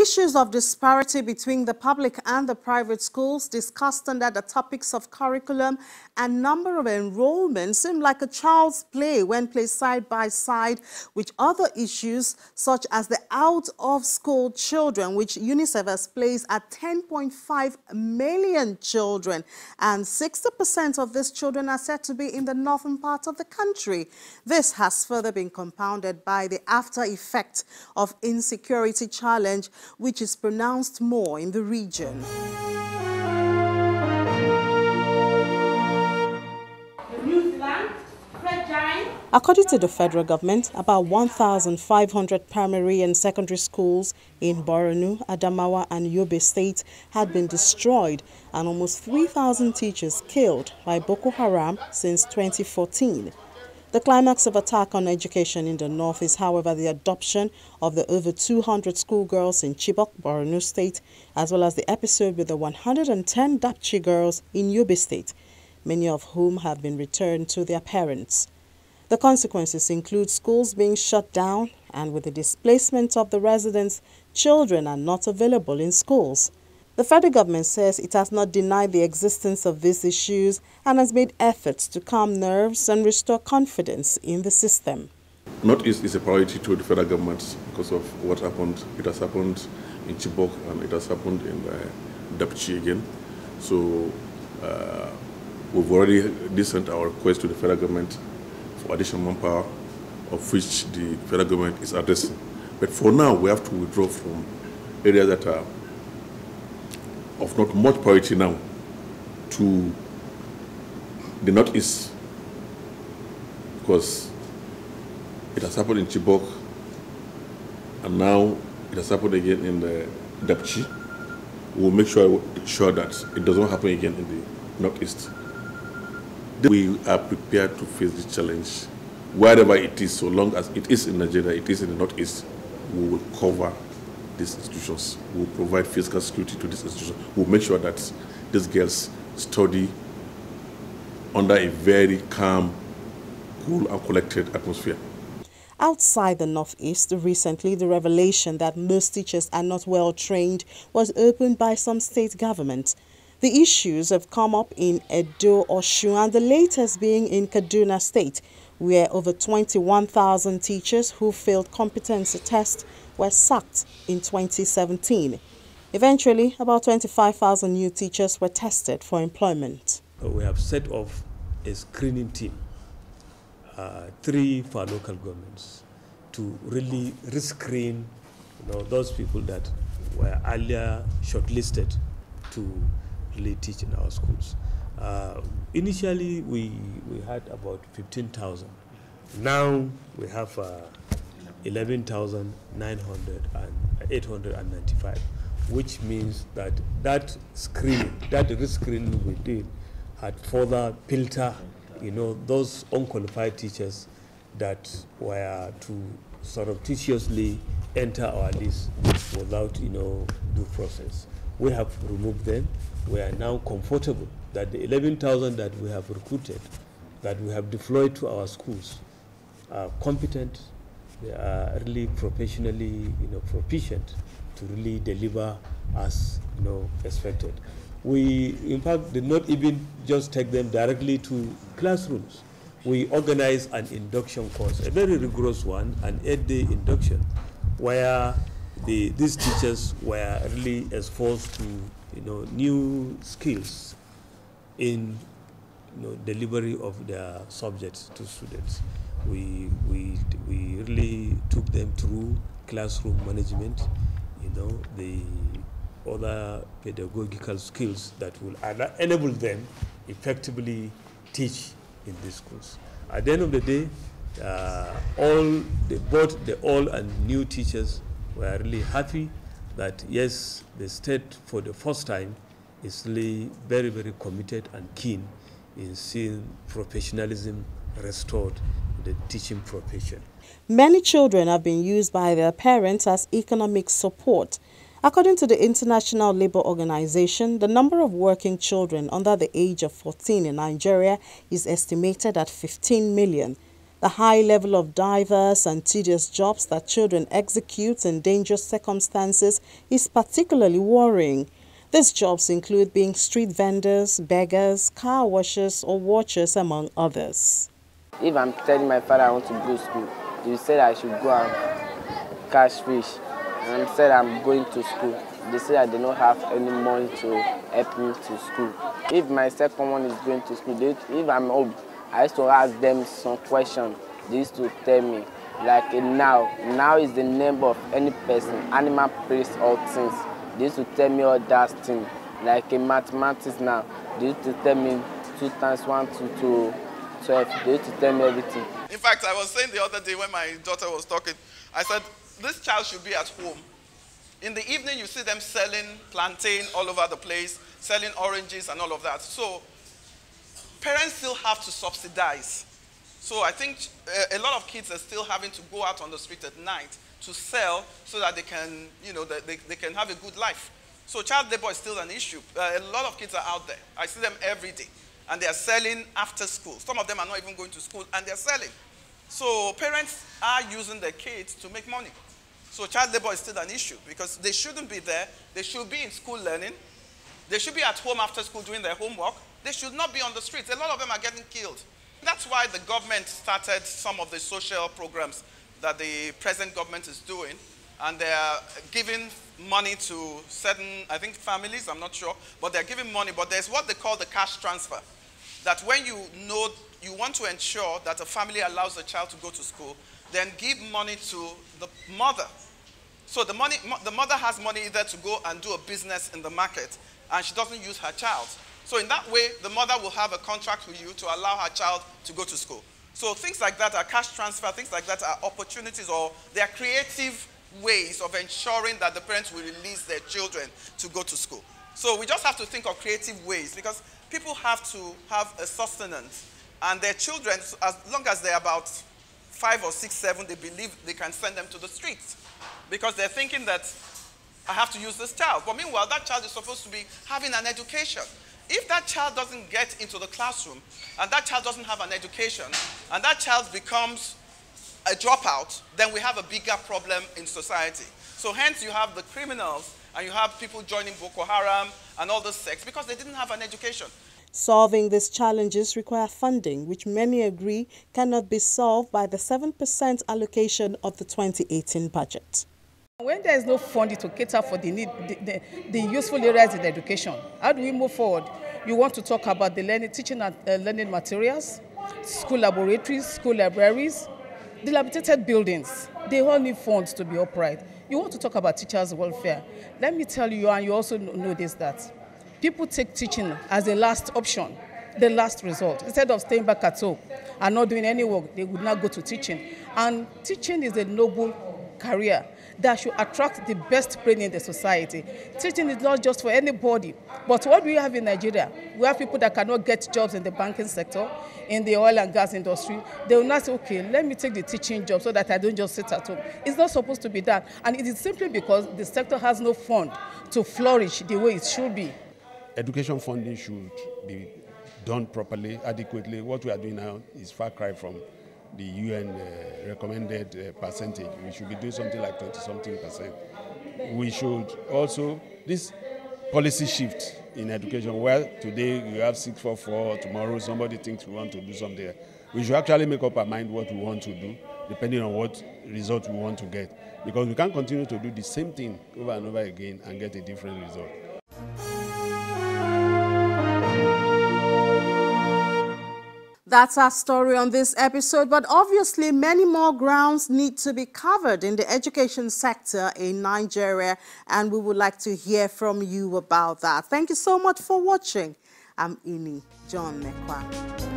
Issues of disparity between the public and the private schools discussed under the topics of curriculum and number of enrollments seem like a child's play when placed side by side with other issues such as the out-of-school children, which UNICEF has placed at 10.5 million children, and 60% of these children are said to be in the northern part of the country. This has further been compounded by the after effect of insecurity challenge, which is pronounced more in the region. According to the federal government, about 1,500 primary and secondary schools in Borno, Adamawa and Yobe State had been destroyed and almost 3,000 teachers killed by Boko Haram since 2014. The climax of attack on education in the north is, however, the adoption of the over 200 schoolgirls in Chibok, Borno State, as well as the episode with the 110 Dapchi girls in Yobe State, many of whom have been returned to their parents. The consequences include schools being shut down, and with the displacement of the residents, children are not available in schools. The federal government says it has not denied the existence of these issues and has made efforts to calm nerves and restore confidence in the system. Northeast is a priority to the federal government because of what happened. It has happened in Chibok and it has happened in Dapchi again. So we've already sent our request to the federal government for additional manpower, of which the federal government is addressing. But for now, we have to withdraw from areas that are of not much priority now to the northeast, because it has happened in Chibok and now it has happened again in the Dapchi. We will make sure that it doesn't happen again in the northeast. We are prepared to face this challenge wherever it is, so long as it is in Nigeria, it is in the northeast. We will cover these institutions. We will provide physical security to these institutions. We will make sure that these girls study under a very calm, cool and collected atmosphere. Outside the northeast, recently the revelation that most teachers are not well trained was opened by some state governments. The issues have come up in Edo, Osun, and the latest being in Kaduna State, where over 21,000 teachers who failed competency tests were sacked in 2017. Eventually, about 25,000 new teachers were tested for employment. We have set off a screening team, 3 for our local governments, to really rescreen those people that were earlier shortlisted to really teach in our schools. Initially, we had about 15,000. Now we have 11,895, which means that screening, that rescreening we did, had further filtered, those unqualified teachers that were to surreptitiously enter our list without, due process. We have removed them. We are now comfortable that the 11,000 that we have recruited, that we have deployed to our schools, are competent. They are really professionally, proficient to really deliver as, expected. We, in fact, did not even just take them directly to classrooms. We organized an induction course, a very rigorous one, an 8-day induction, where these teachers were really exposed to, new skills in, delivery of their subjects to students. We really took them through classroom management, the other pedagogical skills that will enable them effectively teach in these schools. At the end of the day, both the old and new teachers were really happy that yes, the state for the first time is really very, very committed and keen in seeing professionalism restored in the teaching profession. Many children have been used by their parents as economic support. According to the International Labour Organization, the number of working children under the age of 14 in Nigeria is estimated at 15 million. The high level of diverse and tedious jobs that children execute in dangerous circumstances is particularly worrying. These jobs include being street vendors, beggars, car washers or watchers, among others. If I'm telling my father I want to go to school, he said I should go and catch fish. And I said I'm going to school. They say I do not have any money to help me to school. If my second one is going to school, if I'm home, I used to ask them some questions. They used to tell me, like now is the name of any person, animal, place, or things. They used to tell me all that things. Like in mathematics now, they used to tell me 2 times 1 to 12. They used to tell me everything. In fact, I was saying the other day when my daughter was talking, I said, this child should be at home. In the evening, you see them selling plantain all over the place, selling oranges and all of that. So parents still have to subsidize. So I think a lot of kids are still having to go out on the street at night to sell so that they can, they can have a good life. So child labor is still an issue. A lot of kids are out there. I see them every day. And they are selling after school. Some of them are not even going to school and they're selling. So parents are using their kids to make money. So child labor is still an issue because they shouldn't be there. They should be in school learning. They should be at home after school doing their homework. They should not be on the streets. A lot of them are getting killed. That's why the government started some of the social programs that the present government is doing. And they are giving money to certain, I think, families, I'm not sure. But they're giving money. But there's what they call the cash transfer. That when you know you want to ensure that a family allows the child to go to school, then give money to the mother. So the mother has money either to go and do a business in the market, and she doesn't use her child. So in that way, the mother will have a contract with you to allow her child to go to school. So things like that are cash transfer, things like that are opportunities, or they are creative ways of ensuring that the parents will release their children to go to school. So we just have to think of creative ways because people have to have a sustenance. And their children, as long as they're about 5 or 6, 7, they believe they can send them to the streets. Because they're thinking that I have to use this child. But meanwhile, that child is supposed to be having an education. If that child doesn't get into the classroom, and that child doesn't have an education, and that child becomes a dropout, then we have a bigger problem in society. So hence you have the criminals, and you have people joining Boko Haram and all this sex because they didn't have an education. Solving these challenges require funding, which many agree cannot be solved by the 7% allocation of the 2018 budget. When there is no funding to cater for the useful areas in education, how do we move forward? You want to talk about the teaching and learning materials, school laboratories, school libraries, dilapidated buildings. They all need funds to be upright. You want to talk about teachers' welfare. Let me tell you, and you also know this, that people take teaching as a last option, the last result. Instead of staying back at home and not doing any work, they would not go to teaching. And teaching is a noble career that should attract the best brain in the society. Teaching is not just for anybody. But what we have in Nigeria, we have people that cannot get jobs in the banking sector, in the oil and gas industry. They will not say, okay, let me take the teaching job so that I don't just sit at home. It's not supposed to be done. And it is simply because the sector has no fund to flourish the way it should be. Education funding should be done properly, adequately. What we are doing now is far cry from the UN recommended percentage. We should be doing something like 20-something%. We should also, this policy shift in education, where today we have 644, tomorrow somebody thinks we want to do something. We should actually make up our mind what we want to do, depending on what result we want to get. Because we can't continue to do the same thing over and over again and get a different result. That's our story on this episode, but obviously many more grounds need to be covered in the education sector in Nigeria, and we would like to hear from you about that. Thank you so much for watching. I'm Ini John Mekwa.